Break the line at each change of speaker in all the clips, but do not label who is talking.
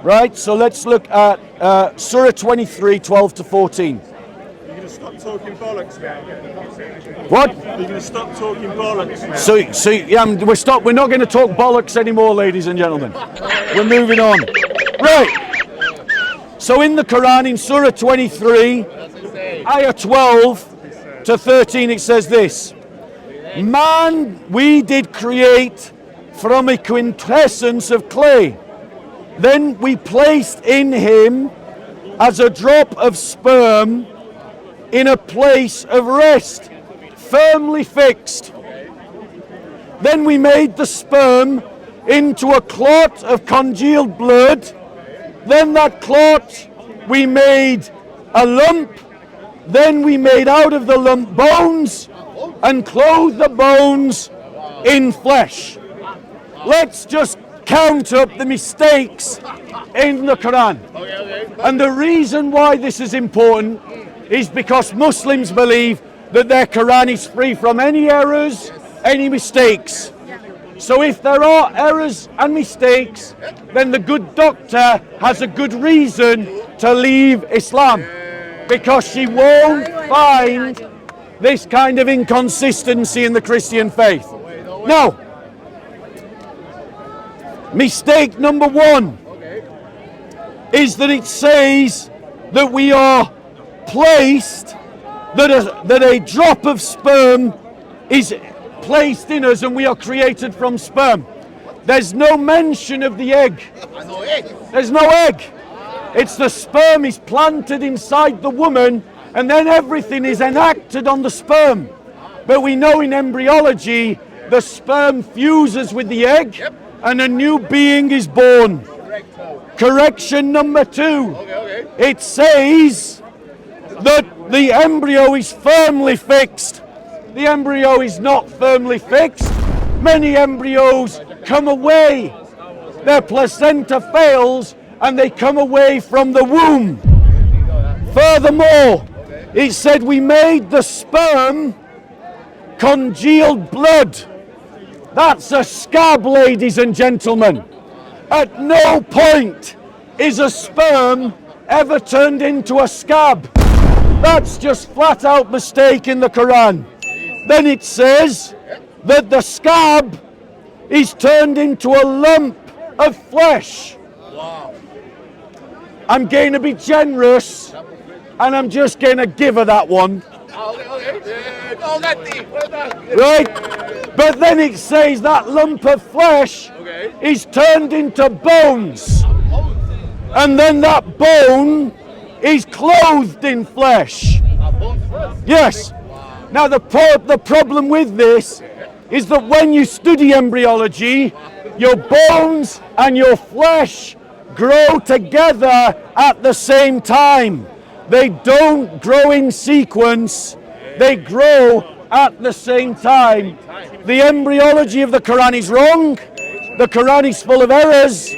Right, so let's look at Surah 23, 12 to 14.
You're going to stop talking bollocks now.
What?
You're going to stop talking bollocks now.
So yeah, we're not going to talk bollocks anymore, ladies and gentlemen. We're moving on. Right. So in the Quran, in Surah 23, Ayah 12 to 13, it says this. Man we did create from a quintessence of clay. Then we placed in him as a drop of sperm in a place of rest, firmly fixed. Then we made the sperm into a clot of congealed blood. Then that clot we made a lump. Then we made out of the lump bones and clothed the bones in flesh. Let's just count up the mistakes in the Quran. And the reason why this is important is because Muslims believe that their Quran is free from any errors, any mistakes. So if there are errors and mistakes, then the good doctor has a good reason to leave Islam, because she won't find this kind of inconsistency in the Christian faith. Now, mistake number one is that it says that we are placed, that a drop of sperm is placed in us and we are created from sperm. There's no mention of the egg. There's no egg. It's the sperm is planted inside the woman and then everything is enacted on the sperm. But we know in embryology, the sperm fuses with the egg and a new being is born. Correction number two. It says that the embryo is firmly fixed. The embryo is not firmly fixed. Many embryos come away. Their placenta fails and they come away from the womb. Furthermore, it said we made the sperm congealed blood. That's a scab, ladies and gentlemen. At no point is a sperm ever turned into a scab. That's just flat out mistake in the Quran. Then it says that the scab is turned into a lump of flesh. I'm going to be generous and I'm just going to give her that one. Right? But then it says that lump of flesh is turned into bones. And then that bone is clothed in flesh. Yes. Now the problem with this is that when you study embryology, your bones and your flesh grow together at the same time. They don't grow in sequence, they grow at the same time. The embryology of the Quran is wrong, the Quran is full of errors,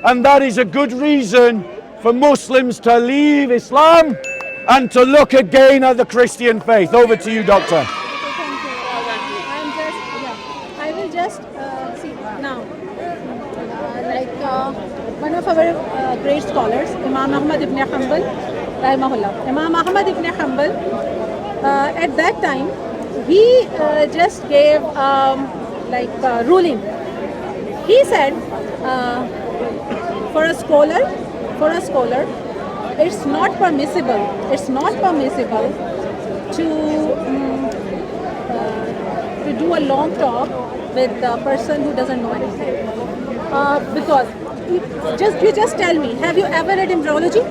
and that is a good reason for Muslims to leave Islam and to look again at the Christian faith. Over to you, Doctor.
I will just see now, one of our great scholars, Imam Ahmad ibn Hanbal, rahimahullah. Imam Ahmad ibn Hanbal, at that time, he just gave ruling. He said, for a scholar, it's not permissible to do a long talk with a person who doesn't know anything. Because you just tell me, have you ever read embryology?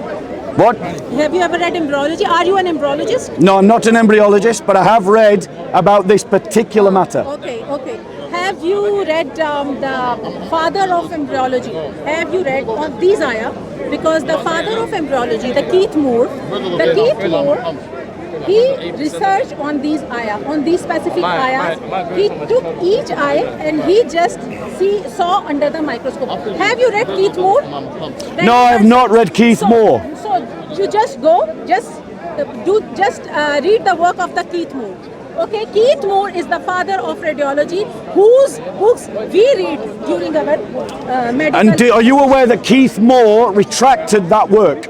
What?
Have you ever read embryology? Are you an embryologist?
No, I'm not an embryologist, but I have read about this particular matter.
Okay. Have you read the father of embryology? Have you read on these ayah? Because the father of embryology, the Keith Moore, he researched on these ayah, on these specific ayahs. He took each ayah and he just saw under the microscope. Have you read Keith Moore?
No, I have not read Keith Moore.
So you just go, read the work of the Keith Moore. Okay, Keith Moore is the father of radiology, whose books we read during our medical.
And are you aware that Keith Moore retracted that work?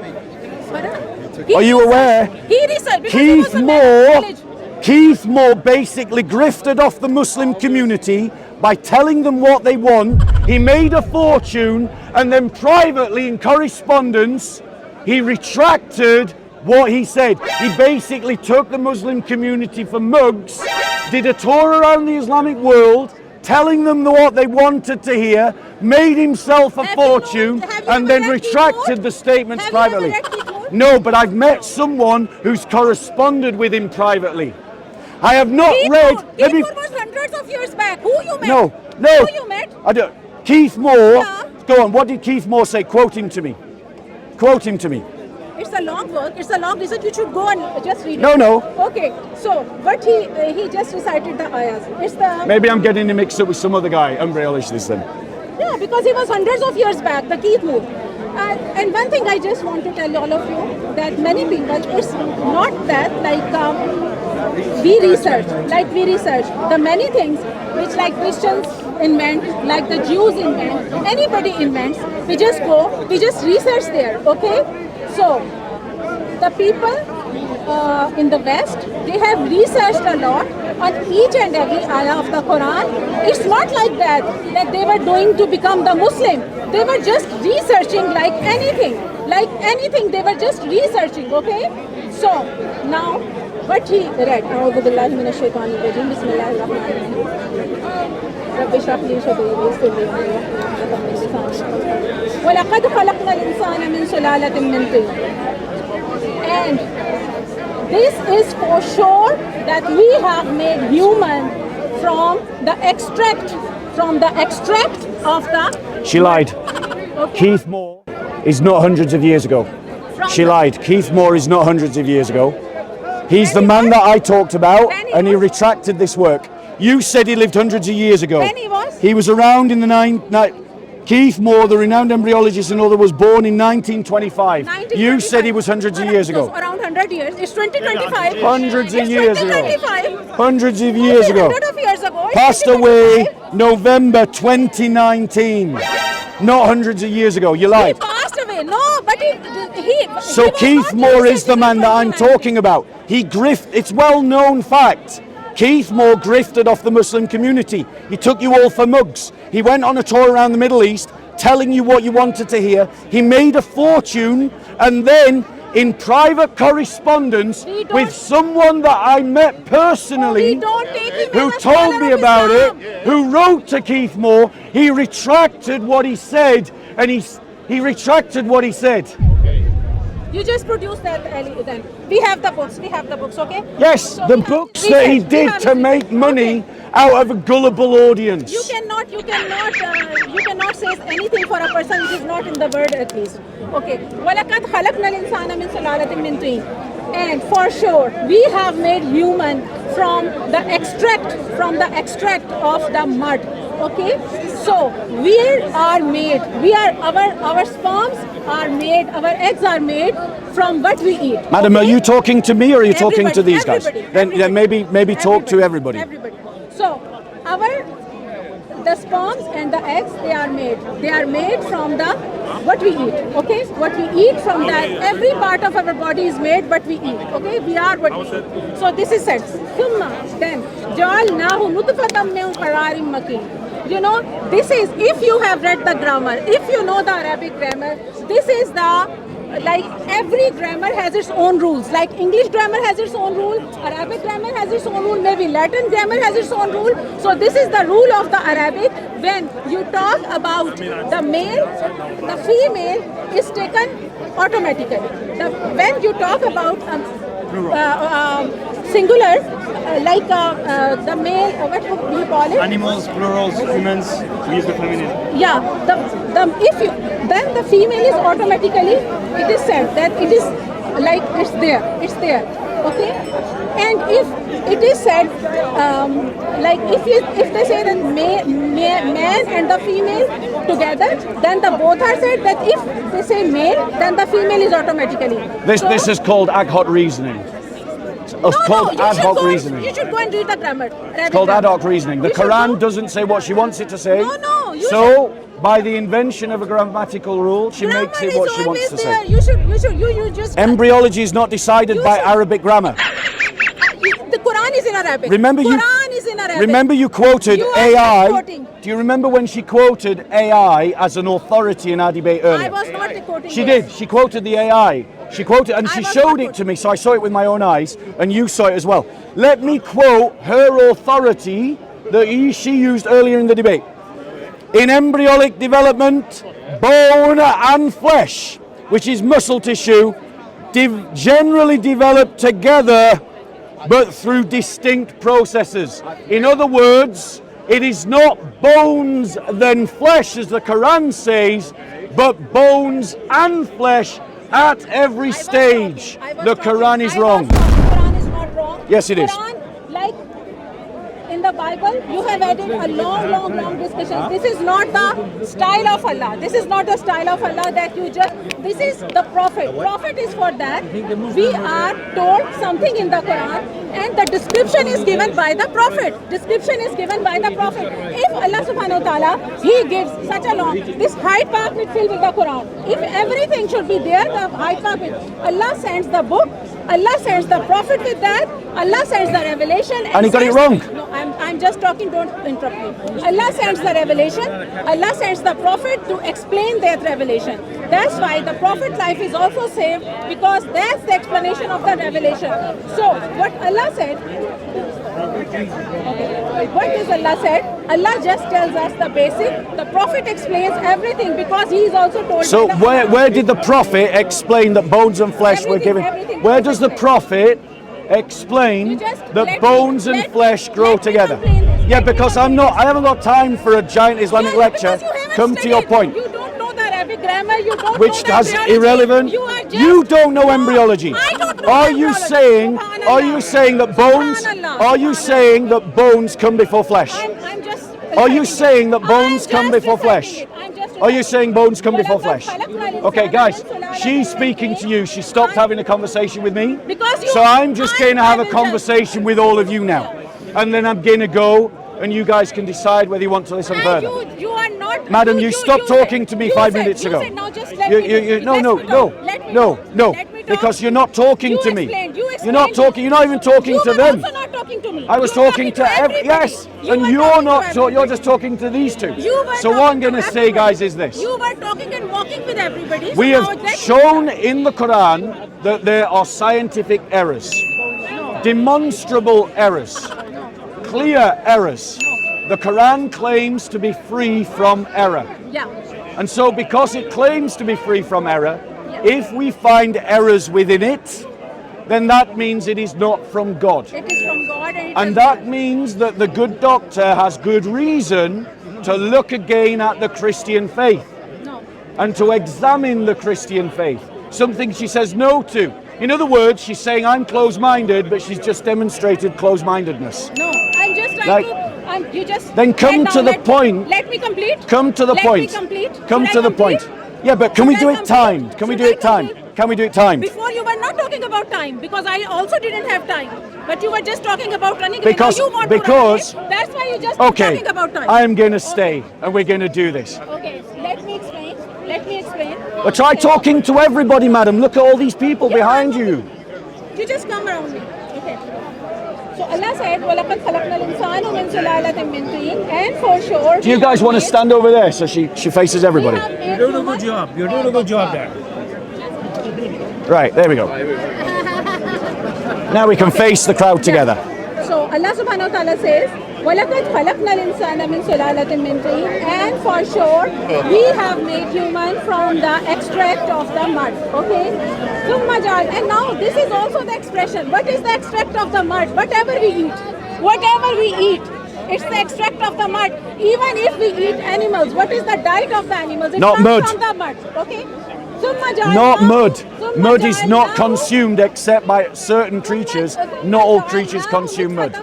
Are you aware?
He researched because he was a man of knowledge.
Keith Moore basically grifted off the Muslim community by telling them what they want. He made a fortune, and then privately in correspondence, he retracted what he said. He basically took the Muslim community for mugs, did a tour around the Islamic world, telling them what they wanted to hear, made himself a fortune, and then retracted the statements privately. No, but I've met someone who's corresponded with him privately. I have not read.
Keith Moore was hundreds of years back. Who you met?
No.
Who you met?
I don't. Keith Moore.
Yeah.
Go on. What did Keith Moore say? Quote him to me. Quote him to me.
It's a long work. It's a long research. You should go and just read it.
No.
Okay. So, but he just recited the ayahs. It's the.
Maybe I'm getting him mixed up with some other guy. Embryologist then.
Yeah, because he was hundreds of years back. The Keith Moore. And one thing I just want to tell all of you, that many people, it's not that we research the many things which like Christians invent, like the Jews invent, anybody invents. We just go, we just research there. Okay, so the people in the West, they have researched a lot on each and every ayah of the Quran. It's not like that they were doing to become the Muslim. They were just researching like anything. They were just researching, okay? So, now, what he read, أعوذ بالله من الشيطان الرجيم بسم الله الرحمن الرحيم رب اشرح لي صدري ويسر لي أمري ولقد خلقنا الإنسان من سلالة من طين. And this is for sure that we have made human from the extract of the.
She lied.
Okay.
Keith Moore is not hundreds of years ago. She lied. Keith Moore is not hundreds of years ago. He's the man that I talked about, and he retracted this work. You said he lived hundreds of years ago.
And he was?
He was around in the Keith Moore, the renowned embryologist and other, was born in 1925. You said he was hundreds of years ago.
Around 100 years. It's 2025.
Hundreds of years ago.
2025.
Hundreds of years ago.
100 of years ago.
Passed away November 2019. Not hundreds of years ago. You
He
lied.
passed away. No, but he
So
he was
Keith
not
Moore is the
researching
man that I'm
29.
talking about. He it's well-known fact. Keith Moore grifted off the Muslim community. He took you all for mugs. He went on a tour around the Middle East, telling you what you wanted to hear. He made a fortune, and then in private correspondence with someone that I met personally,
We don't take him
who
as a
told
scholar
me
of
about
Islam.
it, who wrote to Keith Moore, he retracted what he said, and he retracted what he said.
You just produce that, Ali, then. We have the books, okay?
Yes,
So
the
we have
books
research,
that he
we
did
have
to
research.
make money out of a gullible audience.
You cannot say anything for a person which is not in the word at least. Okay. وَلَقَدْ خَلَقْنَا الْإِنسَانَ مِنْ سُلَالَةٍ مِنْ طِينٍ. And for sure, we have made human from the extract of the mud. Okay. So we are made. Our sperms are made. Our eggs are made from what we eat.
Madam,
okay?
are you talking to me or are you talking to these guys?
Everybody.
Then maybe talk to everybody.
So the sperms and the eggs, they are made from what we eat. Okay, what we eat from that, every part of our body is made what we eat. Okay, we are what we eat. So this is said. Then جعلناه نطفة من قرار مكين. You know, this is, if you have read the grammar, if you know the Arabic grammar, this is like every grammar has its own rules. Like English grammar has its own rule, Arabic grammar has its own rule, maybe Latin grammar has its own rule. So this is the rule of the Arabic. When you talk about the male, the female is taken automatically. When you talk about singular, like the male, what do you call it?
Animals, plurals, humans, we use the feminine.
Yeah, then the female is automatically, it is said that it is like it's there, okay? And if it is said, like if they say that man and the female together, then the both are said. That if they say male, then the female is automatically.
This is called ad hoc reasoning. It's called
you
ad
should
hoc
go,
reasoning.
You should go and read the grammar.
It's called ad hoc reasoning. The Quran doesn't say what she wants it to say.
No, you
so, by the invention of a grammatical rule, she makes it what she wants to say.
You just.
Embryology is not decided by Arabic grammar.
The Quran is in Arabic.
Remember you quoted AI. Do you remember when she quoted AI as an authority in our debate earlier?
I was not quoting.
She did. She quoted the AI. She quoted and she showed it to me, so I saw it with my own eyes, and you saw it as well. Let me quote her authority that she used earlier in the debate. In embryonic development, bone and flesh, which is muscle tissue, generally develop together, but through distinct processes. In other words, it is not bones then flesh, as the Quran says, but bones and flesh at every stage. The Quran is wrong.
The Quran is not wrong.
Yes, it is.
Quran, like in the Bible, you have added a long discussion. This is not the style of Allah. This is not the style of Allah that you just. This is the Prophet. Prophet is for that. We are told something in the Quran, and the description is given by the Prophet. Description is given by the Prophet. If Allah Subhanahu wa Taala, He gives such a long. This Hyde Park will fill with the Quran. If everything should be there, the Hyde Park will. Allah sends the book. Allah sends the Prophet with that. Allah sends the revelation.
And He got it wrong.
No, I'm just talking, don't interrupt me. Allah sends the revelation, Allah sends the Prophet to explain that revelation. That's why the Prophet's life is also saved, because that's the explanation of the revelation. So, what Allah said, what is Allah said? Allah just tells us the basic, the Prophet explains everything, because he is also told.
So where did the Prophet explain that bones and flesh were given? Where does the Prophet explain that bones and flesh grow together? Yeah, because I haven't got time for a giant Islamic lecture. Come to your point.
You don't know the Arabic grammar, you don't
Which
know
has
embryology.
irrelevant. You don't know embryology.
I don't know
Are you
embryology.
saying?
Subhanallah.
Are you saying that bones?
Subhanallah.
Are you saying that bones come before flesh?
I'm just.
Are you saying that bones
I'm
come
just
before flesh?
reciting it. I'm just
Are you saying bones come before
reciting
flesh?
it.
Okay, guys, she's speaking to you. She stopped having a conversation with me.
Because you-
So I'm just going to have
I
a
will
conversation with all of you now. And then I'm going to go, and you guys can decide whether you want to listen
And
further.
you are not.
Madam, you stopped talking to me 5 minutes ago.
You said, now just let
No,
me talk.
no,
Let
no,
me
no,
talk. Let me
no,
talk.
no,
Let me talk.
because you're not talking
You
to me.
explained, you
You're not
explained.
talking. You're not even talking to
You
them.
were also not talking to me.
I was
You were
talking to
everybody.
yes,
You
and
were
you're
talking
not.
to
You're
everybody.
just talking to these two.
You were
So what I'm
talking
going to
to
say,
everybody.
guys, is this.
You were talking and walking with everybody.
We
so
have
now let-
shown in the Quran that there are scientific errors, demonstrable errors, clear errors. The Quran claims to be free from error.
Yeah.
And so because it claims to be free from error, if we find errors within it, then that means it is not from God.
It is from God,
And that means that the good doctor has good reason to look again at the Christian faith
No.
and to examine the Christian faith, something she says no to. In other words, she's saying I'm closed-minded, but she's just demonstrated closed-mindedness.
No. I'm just trying
Like-
to. You just.
Then come
Right
to
now,
the point.
Let me complete.
Come to the
Let
point.
me complete.
Come
Should
to
I
the point.
complete?
Yeah, but can we
Should
do
I
it
complete?
timed? Can we
Should
do
I
it timed?
complete?
Can we do it timed?
Before you were not talking about time, because I also didn't have time. But you were just talking about running away.
Because-
Now you want
because-
to run away. That's why you just
Okay,
talking about time.
I am going to stay and we're going to do this.
Okay, let me explain. Let me explain.
But try talking to everybody, madam. Look at all these people behind you.
You just come around me. Okay. So Allah said, وَلَقَدْ خَلَقْنَا الْإِنسَانَ مِنْ سُلَالَةٍ مِنْ طِينٍ, and for sure.
Do you guys want to stand over there so she faces everybody?
You're doing a good job. You're doing a good job there.
Right, there we go. Now we can face the crowd together.
So Allah subhanahu wa ta'ala says, وَلَقَدْ خَلَقْنَا الْإِنسَانَ مِنْ سُلَالَةٍ مِنْ طِينٍ, and for sure we have made human from the extract of the mud. Okay? ثُمَّ جَعَلْ, and now this is also the expression. What is the extract of the mud? Whatever we eat. Whatever we eat. It's the extract of the mud. Even if we eat animals, what is the diet of the animals? It
Not
comes
mud.
from the mud. Okay? ثُمَّ جَعَلْنَاهُ,
Not mud.
ثُمَّ
Mud is not
جَعَلْنَاهُ,
consumed except by certain creatures. Not all creatures consume mud.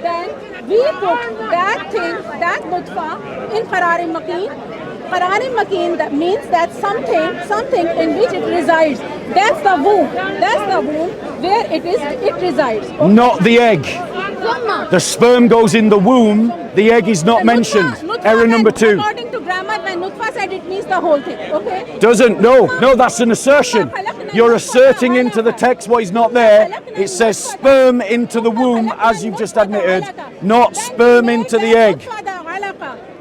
Then we put that thing, that nutfa, in qararin makin. Quranic makin that means that something in which it resides. That's the womb. That's the womb where it resides. Okay?
Not the egg.
Thumma.
The sperm goes in the womb, the egg is not mentioned.
Nutfa
Error number 2.
According to grammar, when Nutfa said it means the whole thing. Okay?
Doesn't, no, that's an assertion. You're asserting into the text what is not there. It says sperm into the womb, as you've just admitted, not sperm into the egg.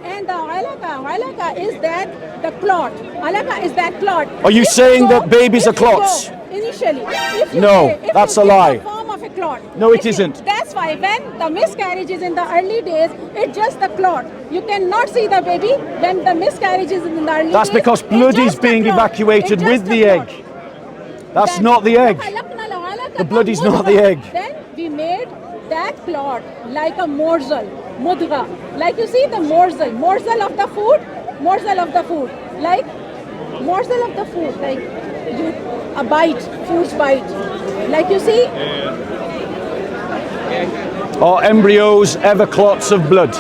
And the alaqa is that the clot. Alaqa is that clot.
Are you
If
saying
go-
that babies are
if you
clots?
go Initially. If you
No,
say- if
that's
you
a
give
lie.
the form of a clot.
No, it
If you-
isn't.
That's why when the miscarriage is in the early days, it's just the clot. You cannot see the baby when the miscarriage is in the early
That's
days.
because
It's
blood is
just a
being
clot.
evacuated
It's
with
just
the
a
egg.
clot.
That's
Then-
not the egg. The blood is not the egg.
Then we made that clot like a morsel, mudgha. Like you see the morsel of the food, like morsel of the food, like a bite, food's bite. Like you see,
Are embryos ever clots of blood?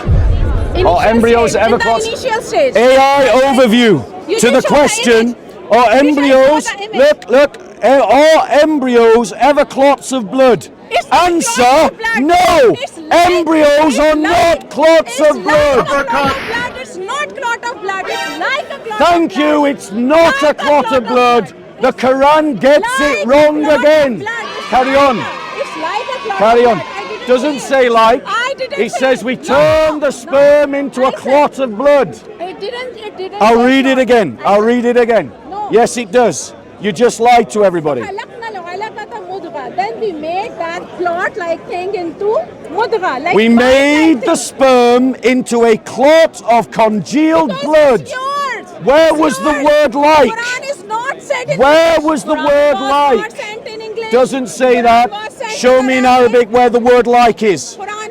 initial
embryos
stage,
ever
in the
clots?
initial stage.
AI overview
You
to
didn't
the
show the
question,
image.
are
You didn't show
embryos,
the image.
look, are embryos ever clots of blood?
It's not
Answer,
clots of blood.
no,
It's like-
embryos
it's
are
like-
not clots
it's
of
like
blood.
a clot of blood. It's not clot of blood. It's like a clot
Thank
of blood.
you, it's not
Like
a clot of blood. The
It's
Quran gets
like
it
a
wrong
clot of
again.
blood. It's
Carry
like
on.
It's like a clot
Carry
of
on.
blood. I didn't
Doesn't
say
say
it.
like.
I didn't
It
say
says
it.
we
No,
turn the sperm
no.
into
I
a
said-
clot of blood.
It didn't.
I'll
say
read it
clot.
again.
I
I'll
said-
read it again.
No.
Yes, it does. You just lied to everybody.
خلقنا العلقة مضغة. Then we made that clot-like thing into mudgha. Like
We
bite-like
made the
thing.
sperm into a clot of congealed
Because
blood.
it's yours.
Where
It's
was the
yours.
word like?
Quran is not said in
Where
English.
was the
Quran
word
was
like?
not sent in English.
Doesn't say
Quran
that.
was sent
Show me in Arabic where the word like is.
Quran.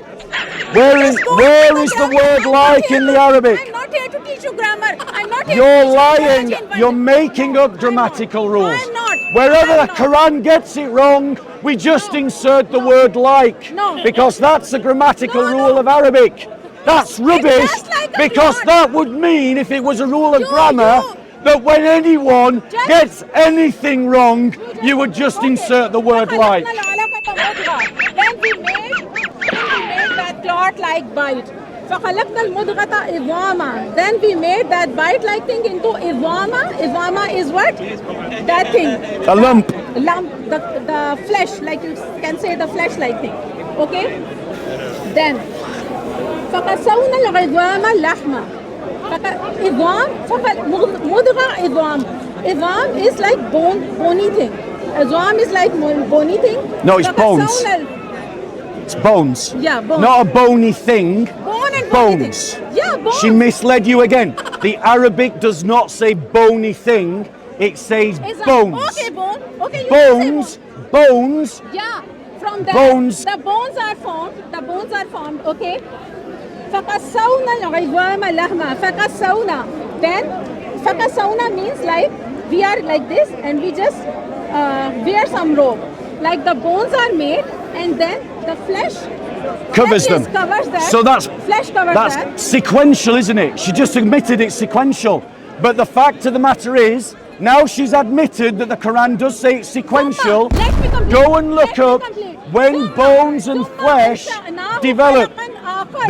Where
Just
is
go
where
to the
is the
grammar.
word
I'm not
like
here
in
to-
the Arabic?
I'm not here to teach you grammar. I'm not here
You're
to teach you
lying.
Quranic
You're
version.
making
No,
up
I'm
grammatical
not.
rules.
I'm not.
Wherever
I'm
the
not.
Quran gets it wrong, we just
No.
insert the
No.
word like.
No.
Because that's a grammatical
No, no.
rule of Arabic. That's rubbish.
just like a
Because
clot.
that would mean, if it was a rule of
You-
grammar,
you-
that when anyone
Just-
gets anything wrong, you would just
Okay.
insert the word
فخلقنا
like.
العلقة مضغة. Then we made that clot-like bite. فخلقنا المضغة إضاما. Then we made that bite-like thing into إضاما. إضاما is what? That thing.
A lump.
Lump, the flesh, like you can say the flesh-like thing. Okay? Then فقسونا العظام لحما. إضام مضغة إضام. إضام is like bony thing. إضام is like bony thing.
No, it's bones.
فقسونا
It's bones.
Yeah, bones.
Not a bony thing.
Bone and bony
Bones.
thing. Yeah, bones.
She misled you again. The Arabic does not say bony thing, it says
It's a-
bones.
Okay, bone. Okay, you can say
Bones, bones,
Yeah, from that
Bones.
the bones are formed. The bones are formed. Okay. فقسونا العظام لحما. فقسونا. Then فقسونا means like we are like this and we just wear some robe. Like the bones are made and then the flesh
covers them.
Covers that.
So that's
flesh covers
that's
that.
sequential, isn't it? She just admitted it's sequential. But the fact of the matter is, now she's admitted that the Quran does say it's sequential.
Mama, let me complete.
Go and look
Let me
up
complete.
when
Mama,
bones and
Mama,
flesh
Now
develop.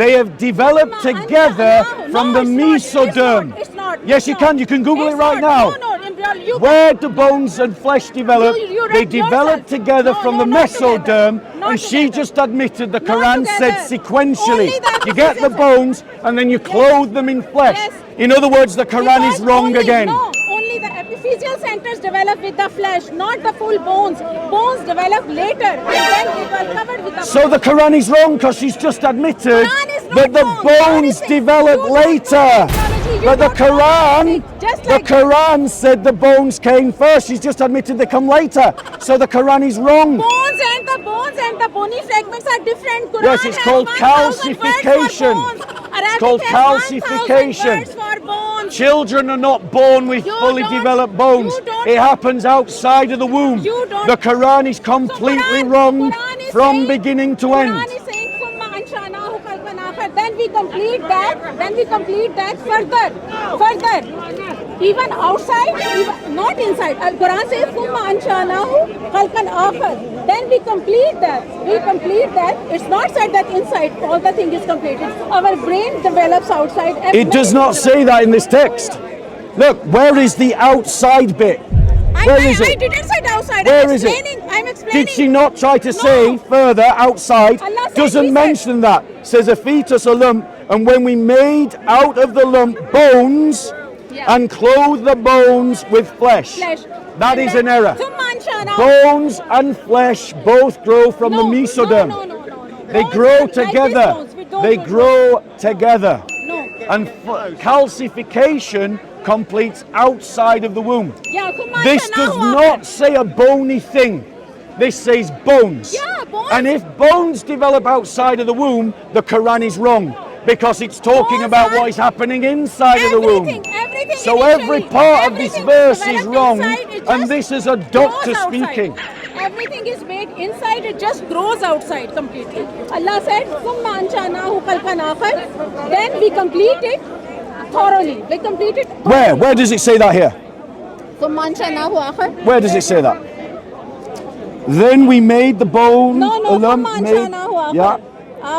They have developed together from the mesoderm.
It's not.
Yes, you can. You can Google it right now.
No, embryology. You
Where do bones and flesh develop?
You
They
read
develop
yourself.
together
No,
from
no,
the
not
mesoderm,
together. Not
and she
together.
just admitted the
Not
Quran said
together.
sequentially.
Only the
You get the
epiphyseal-
bones and then you clothe them in flesh.
Yes.
In other words, the Quran is
Because
wrong
only-
again.
No, only the epiphyseal centers develop with the flesh, not the full bones. Bones develop later, and then it was covered with the
So the Quran is wrong because she's just admitted
Quran is not
that the
wrong. Quran
bones
is saying-
develop
You don't know
later.
embryology, you
But the
don't know
Quran,
anything. Just
the
like-
Quran said the bones came first. She's just admitted they come later. So the Quran is wrong.
bones and the bony fragments are different. Quran
Yes, it's
has
called
1,000 words for
calcification.
bones. Arabic
called
has 1,000
calcification.
words for bones.
Children are not born with
You
fully
don't-
developed bones.
you don't-
It happens outside of the womb.
You don't-
The Quran is completely
Quran-
wrong
Quran is
from
saying-
beginning to
Quran
end.
is saying, "Thumma ansha'nahu khalqan akhar." Then we go complete that further. Even outside, even not inside. Quran says, "Thumma ansha'nahu khalqan akhar." Then we complete that. It's not said that inside all the thing is completed. Our brain develops outside.
It does not say that in this text. Look, where is the outside bit? Where is
I
it?
didn't say outside.
Where is it?
I'm explaining.
Did she not try to say further outside?
Allah said,
Doesn't
he said-
mention that. Says a fetus, a lump, and when we made out of the lump bones and clothed the bones with flesh. That is an error.
Thumma ansha'nahu.
Bones and flesh both grow from the mesoderm.
No.
They
Bones
grow
like these
together.
bones. We don't
They
know.
grow together.
No.
And calcification completes outside of the womb.
Yeah, thumma
This does
ansha'nahu
not say a bony thing. This says bones.
Yeah, bones.
And if bones develop outside of the womb, the Quran is wrong because it's talking
Bones
about
are-
what is happening inside of the womb.
Everything.
So every
initially,
part of this
everything
verse is
developed
wrong,
inside, it
and
just
this is a
grows
doctor
outside.
speaking.
Everything is made inside, it just grows outside completely. Allah said, "Thumma ansha'nahu khalqan akhar." Then we complete it thoroughly. We complete it.
Where does it say that here?
Thumma ansha'nahu akhar.
Where does it say that? Then we made the bone.
No,
a lump
thumma
made-
ansha'nahu akhar.
Yeah.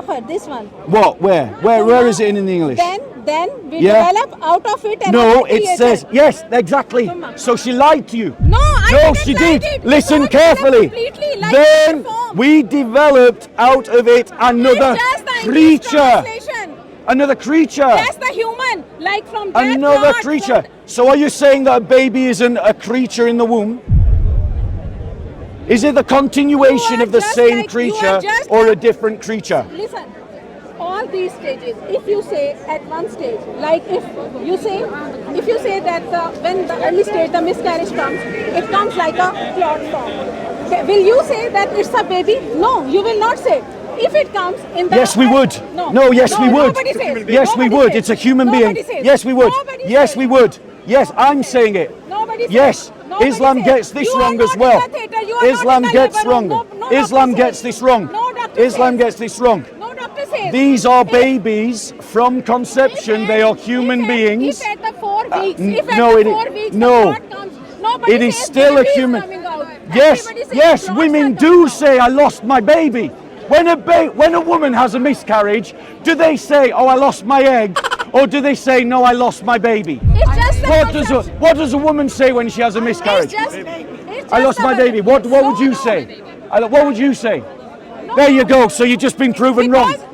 Akhar, this one.
What? Where is it in English?
Then we
Yeah.
develop out of it.
No,
another
it
creator.
says yes, exactly. So she lied to you.
No, I
No,
didn't
she
like
did.
it.
Listen
God
carefully.
completely like
Then
the form.
we developed out of it another
It's just the English
creature.
translation.
Another creature.
That's the human, like from that
Another
part,
creature.
from-
So are you saying that a baby isn't a creature in the womb? Is it the continuation
You are
of the
just
same
like- you
creature
are just
or a
like-
different creature?
Listen, all these stages, if you say at one stage, like if you say that when the early stage, the miscarriage comes, it comes like a clot form. Okay, will you say that it's a baby? No, you will not say. If it comes in the...
Yes, we would. No, yes, we would.
Nobody says.
Yes, we
Nobody
would.
says.
It's a human
Nobody
being.
says.
Yes, we would.
Nobody
Yes,
says.
we would. Yes, I'm saying it.
Nobody says.
Yes,
Nobody
Islam
says.
gets this
You are
wrong
not
as
in
well.
the theatre. You are
Islam
not in the
gets
living
wrong.
room. No
Islam
doctor
gets
says.
this wrong.
No doctor
Islam
says.
gets this wrong.
No doctor says.
These are
If-
babies from conception. They are human beings.
If at the 4 weeks,
n-
if at
no,
the
it-
4 weeks
no.
the clot comes, nobody
It is
says
still a
baby is
human.
coming out.
Yes,
Everybody says
yes,
clots
women
are
do
coming
say, "I lost my baby." When a woman has a miscarriage, do they say, "Oh, I lost my egg," or do they say, "No, I lost my baby"?
out. It's just the concept.
What does a woman say when she has a
It's
miscarriage?
just,
I lost my baby. What would you say? What would you say? There you go. So you've just been proven wrong.
Because-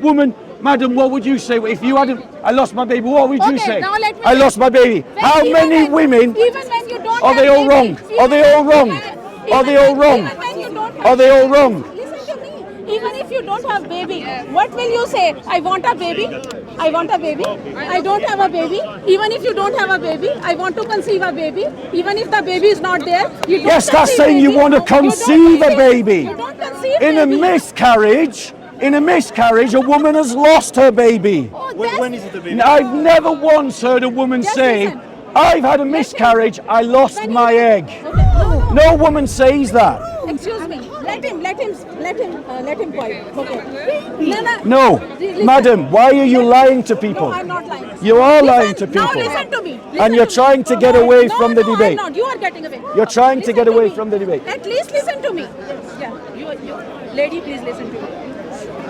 Woman. Madam, what would you say if you hadn't? I lost my baby. What would you
Okay,
say?
now let me
I
say-
lost my baby.
When-
How
even
many
when-
women?
Even when you don't
Are
have
they all
baby,
wrong?
even
Are they all
when-
wrong?
even
Are they all
when-
wrong?
even when you don't have
Are they all
baby,
wrong?
Listen to me. Even if you don't have baby, what will you say? I want a baby. I want a baby. I don't have a baby. Even if you don't have a baby, I want to conceive a baby. Even if the baby is not there, you don't
Yes, that's
conceive
saying you
baby.
want to
You don't
conceive a
conceive-
baby.
You don't conceive
In a
baby.
miscarriage, a woman has lost her baby.
Oh,
When
that's-
is it the baby?
I've never once heard a woman
Just
say,
listen.
"I've had a miscarriage, I lost
When
my
you-
egg."
Okay.
No woman says that.
Excuse me. Let him point. Okay.
No,
Listen.
madam, why are you lying to people?
No, I'm not lying.
You are
Listen,
lying to
Now
people.
listen to me.
And you're trying to get away
No,
from the
no,
debate.
I'm not. You are getting away.
You're trying to
Listen
get away
me.
from the debate.
At least listen to me. Yeah, you, lady, please listen to me.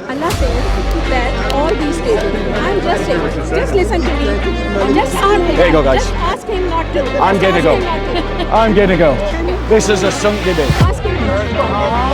Allah says that all these stages. I'm just saying. Just listen to me. Just ask him.
There you go, guys.
Just ask him not to.
I'm
Just
gonna
ask
go.
him not to.
I'm gonna go. This is a sunk debate.
Ask him not to.